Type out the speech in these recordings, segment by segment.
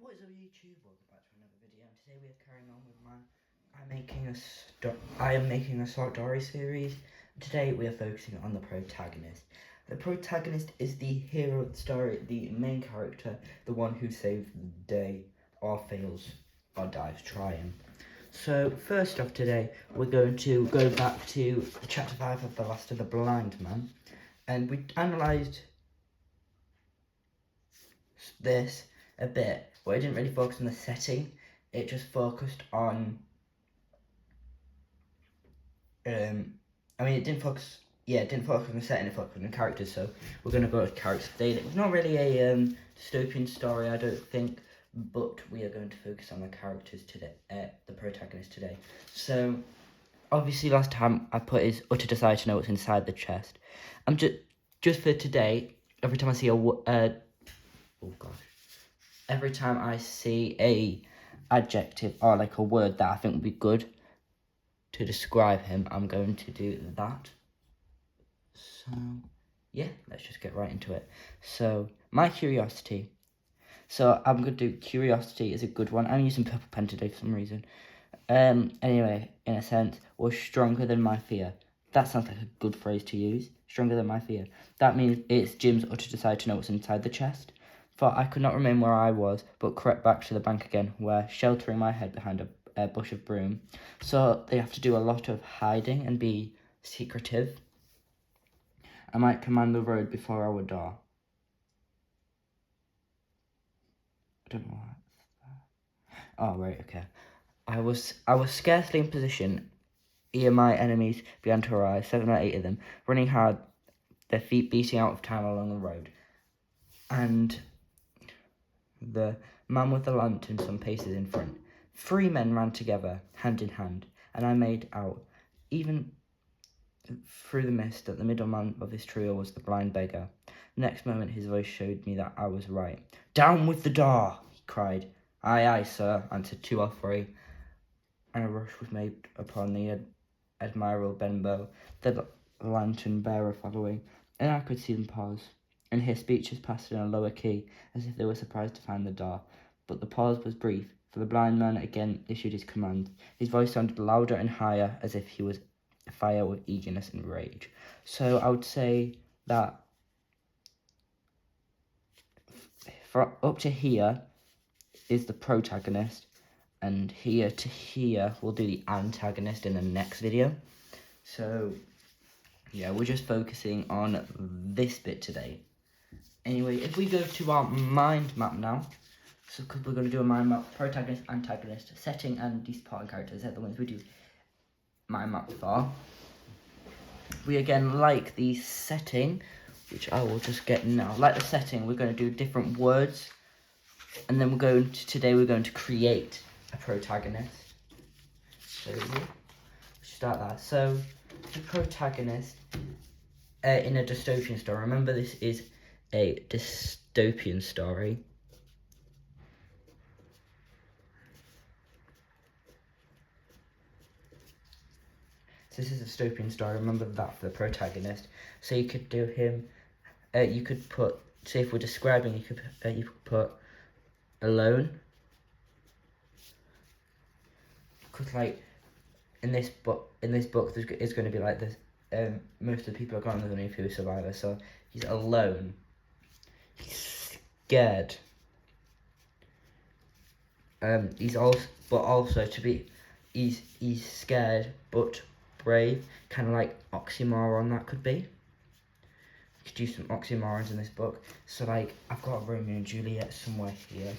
What is up YouTube? Welcome back to another video, and today we are carrying on with I am making a story series. Today we are focusing on the protagonist. The protagonist is the hero of the story, the main character, the one who saves the day or fails or dies trying. So first off today, we're going to go back to chapter 5 of The Last of the Blind Man, and we analysed this a bit, but it didn't really focus on the setting. It just focused on it didn't focus on the setting, it focused on the characters. So we're going to go to characters today. It was not really a dystopian story, I don't think, but we are going to focus on the characters today, the protagonist today. So obviously last time I put his utter desire to know what's inside the chest. I'm just for today, every time I see every time I see a adjective or like a word that I think would be good to describe him, I'm going to do that. So yeah, let's just get right into it. So my curiosity. So I'm going to do curiosity is a good one. I'm using purple pen today for some reason. Anyway, in a sense, was stronger than my fear. That sounds like a good phrase to use. Stronger than my fear. That means it's Jim's utter desire to know what's inside the chest. For I could not remain where I was, but crept back to the bank again, where, sheltering my head behind a bush of broom. So they have to do a lot of hiding and be secretive. I might command the road before I would die. I don't know why. Oh, right, okay. I was scarcely in position ere my enemies began to arise, 7 or 8 of them, running hard, their feet beating out of time along the road. And the man with the lantern some paces in front. 3 men ran together, hand in hand, and I made out, even through the mist, that the middleman of this trio was the blind beggar. Next moment his voice showed me that I was right. "Down with the door!" he cried. "Aye, aye, sir," answered 2 or 3, and a rush was made upon the Admiral Benbow, the lantern bearer following, and I could see them pause, and hear speeches passed in a lower key, as if they were surprised to find the door. But the pause was brief, for the blind man again issued his command. His voice sounded louder and higher, as if he was afire with eagerness and rage. So I would say that for up to here is the protagonist, and here to here we'll do the antagonist in the next video. So yeah, we're just focusing on this bit today. Anyway, if we go to our mind map now, so because we're going to do a mind map, protagonist, antagonist, setting, and these supporting characters, they're the ones we do mind map for. We again like the setting, which I will just get now. Like the setting, we're going to do different words, and then today we're going to create a protagonist. So we'll start that. So the protagonist in a dystopian story. Remember, this is a dystopian story. So this is a dystopian story. Remember that for the protagonist. So you could do him. You could put. Say if we're describing, you could put alone. Because like in this book, there's going to be like this. Most of the people are gone. There's only a few survivors. So he's alone. He's scared. He's scared but brave. Kind of like oxymoron that could be. You could use some oxymorons in this book. So like I've got Romeo and Juliet somewhere here.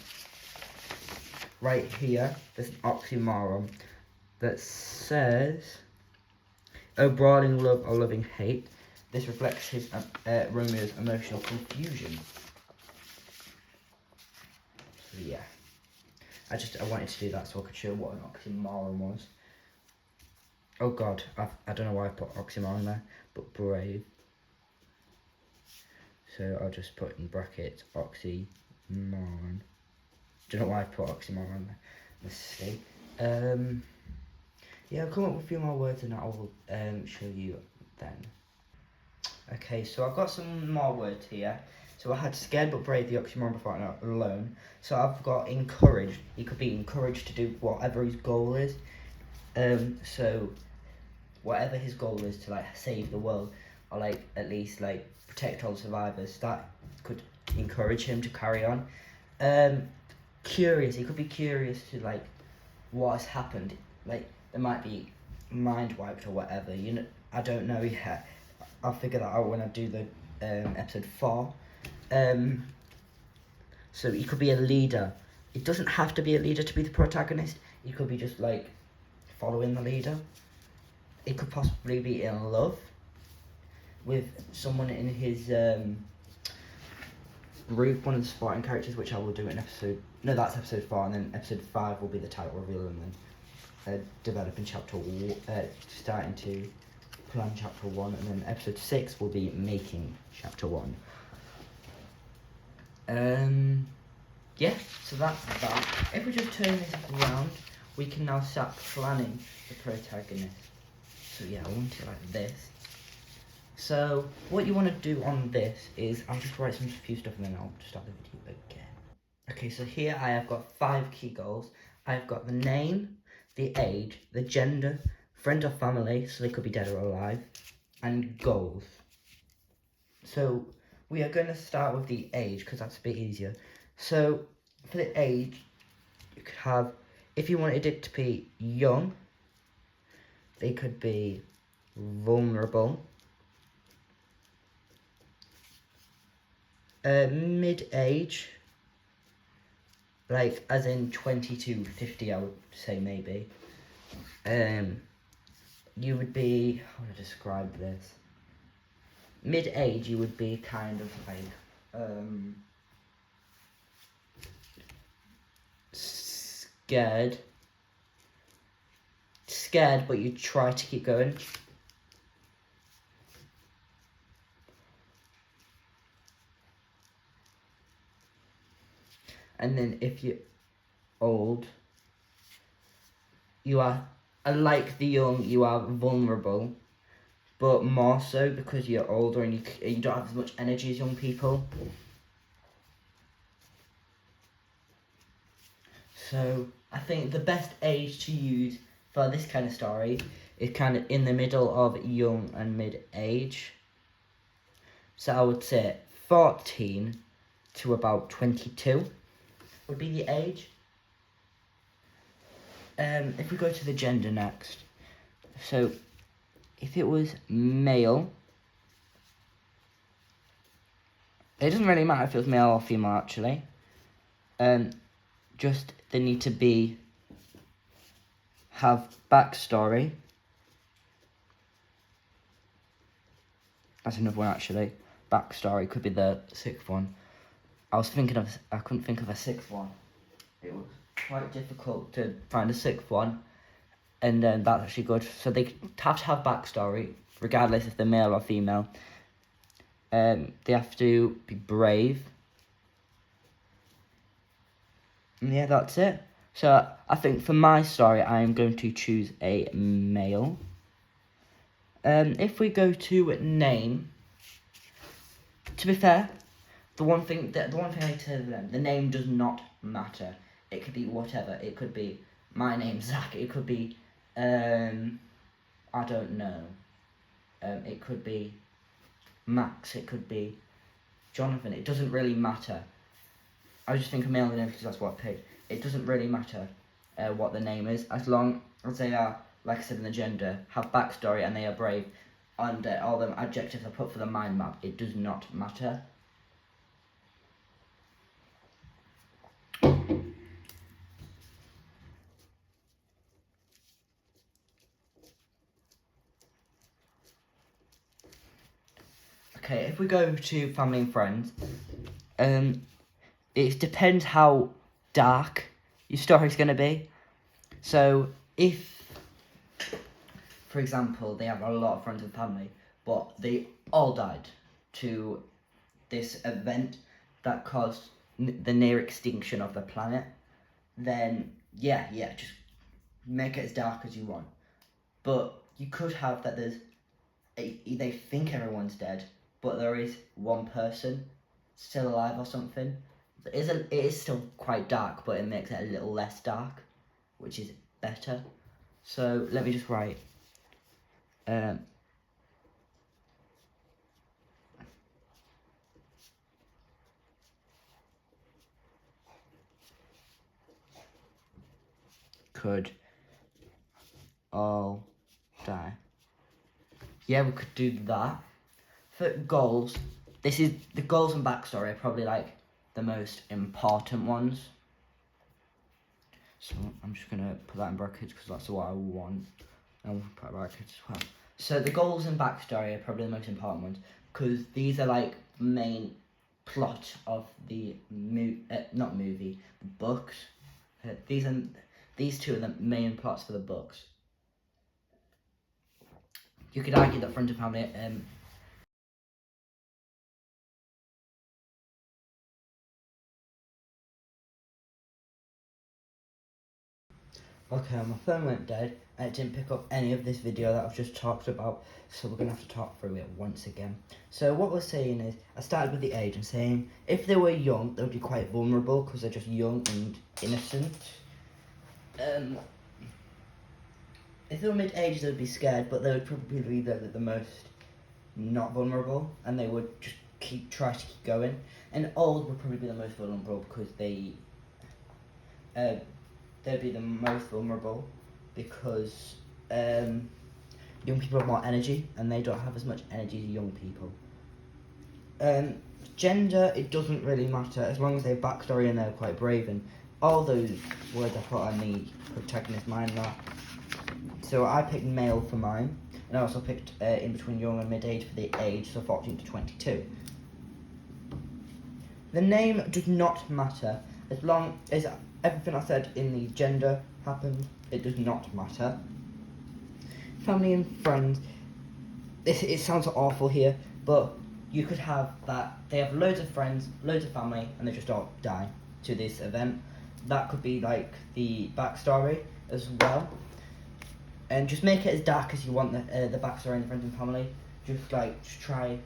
Right here, there's an oxymoron that says, "Oh, brawling love or loving hate." This reflects his Romeo's emotional confusion. So yeah, I wanted to do that so I could show what an oxymoron was. Oh god, I don't know why I put oxymoron there, but brave. So I'll just put in brackets oxymoron. Don't know why I put oxymoron there. Mistake. Yeah, I'll come up with a few more words and I'll show you then. Okay, so I've got some more words here. So I had scared but brave, the oxymoron before I alone. So I've got encouraged. He could be encouraged to do whatever his goal is. So whatever his goal is to like save the world or like at least like protect all the survivors, that could encourage him to carry on. Curious. He could be curious to like what has happened. Like there might be mind wiped or whatever. You know, I don't know yet. I'll figure that out when I do the episode 4. So he could be a leader. It doesn't have to be a leader to be the protagonist. He could be just like following the leader. It could possibly be in love with someone in his group, one of the supporting characters, which I will do in episode... No, that's episode 4, and then episode 5 will be the title reveal, and then developing chapter... starting to plan chapter 1, and then episode 6 will be making chapter 1. Yeah, so that's that. If we just turn this around, we can now start planning the protagonist. So yeah, I want it like this. So what you want to do on this is, I'll just write some few stuff and then I'll start the video again. Okay, so here I have got 5 key goals. I've got the name, the age, the gender, friend or family, so they could be dead or alive, and goals. So we are going to start with the age because that's a bit easier. So for the age, you could have, if you wanted it to be young, they could be vulnerable, mid-age, like as in 20 to 50, I would say maybe. You would be, how would I describe this? Mid-age, you would be kind of like, scared, but you try to keep going. And then if you're old, you are, like the young, you are vulnerable, but more so because you're older and you don't have as much energy as young people. So I think the best age to use for this kind of story is kind of in the middle of young and mid-age. So I would say 14 to about 22 would be the age. If we go to the gender next, so if it was male, it doesn't really matter if it was male or female actually. Just they need to have backstory. That's another one actually. Backstory could be the 6th one. I couldn't think of a 6th one. It was quite difficult to find a 6th one, and then that's actually good. So they have to have backstory, regardless if they're male or female. They have to be brave. And yeah, that's it. So I think for my story, I am going to choose a male. If we go to name, to be fair, the one thing I tell them, the name does not matter. It could be whatever. It could be my name's Zach. It could be I don't know. It could be Max. It could be Jonathan. It doesn't really matter. I just think a male name because that's what I picked. It doesn't really matter what the name is, as long as they are, like I said in the gender, have backstory and they are brave, and all the adjectives I put for the mind map, it does not matter. Okay, if we go to family and friends, it depends how dark your story's going to be. So if, for example, they have a lot of friends and family, but they all died to this event that caused the near extinction of the planet, then yeah, just make it as dark as you want. But you could have that they think everyone's dead, but there is one person still alive or something. It is still quite dark, but it makes it a little less dark, which is better. So let me just write. Could all die. Yeah, we could do that. For goals, this is the goals and backstory are probably like the most important ones. So I'm just gonna put that in brackets because that's what I want. And we'll put brackets as well. So the goals and backstory are probably the most important ones because these are like the main plot of the the books. These two are the main plots for the books. You could argue that Friends and Family okay, my phone went dead and it didn't pick up any of this video that I've just talked about, so we're going to have to talk through it once again. So what we're saying is, I started with the age and saying, if they were young, they would be quite vulnerable because they're just young and innocent. If they were mid-age, they would be scared, but they would probably be the most not vulnerable, and they would just try to keep going. And old would probably be the most vulnerable because they'd be the most vulnerable because young people have more energy and they don't have as much energy as young people. Gender, it doesn't really matter as long as they have backstory and they're quite brave, and all those words I put on the protagonist mind that. So I picked male for mine, and I also picked in between young and mid-age for the age, so 14 to 22. The name does not matter as long as everything I said in the gender happened. It does not matter. Family and friends. It sounds awful here, but you could have that they have loads of friends, loads of family, and they just all die to this event. That could be like the backstory as well. And just make it as dark as you want the backstory in the friends and family. Just try,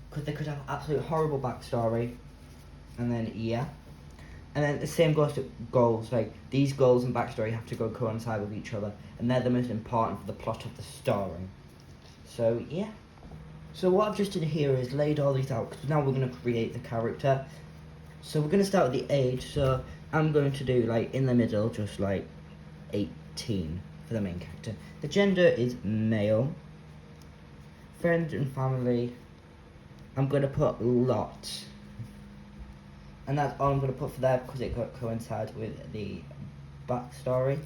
because they could have absolute horrible backstory, and then yeah. And then the same goes to goals. Like these goals and backstory have to go coincide with each other, and they're the most important for the plot of the story. So yeah. So what I've just did here is laid all these out because now we're going to create the character. So we're going to start with the age. So I'm going to do like in the middle, just like 18 for the main character. The gender is male. Friends and family, I'm going to put lots. And that's all I'm going to put for there because it coincides with the backstory.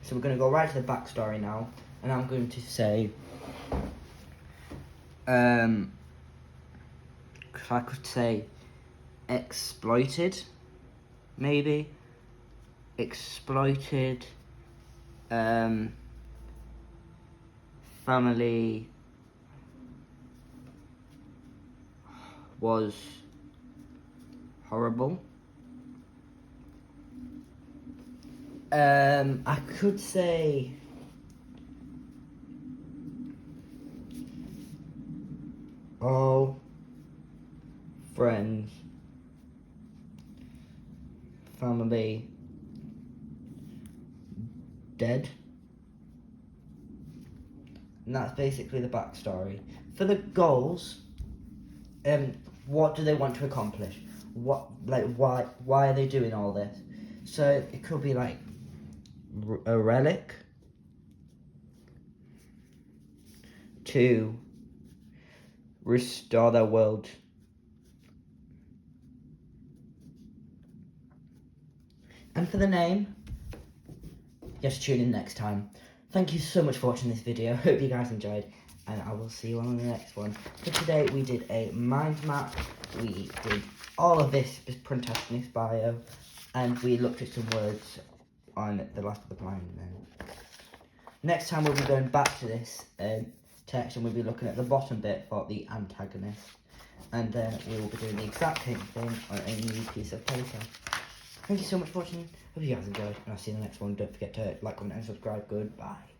So we're going to go right to the backstory now. And I'm going to say, I could say exploited, maybe. Exploited, family was horrible. I could say all friends, family dead. And that's basically the backstory. For the goals, what do they want to accomplish? Why are they doing all this? So it could be like a relic to restore their world. And for the name, you have to tune in next time. Thank you so much for watching this video. Hope you guys enjoyed, and I will see you on the next one. For today, we did a mind map. We did all of this Protagonist bio, and we looked at some words on the last of the blind men. Next time, we'll be going back to this text, and we'll be looking at the bottom bit for the antagonist. And then we will be doing the exact same thing on a new piece of paper. Thank you so much for watching. Hope you guys enjoyed, and I'll see you in the next one. Don't forget to like, comment, and subscribe. Goodbye.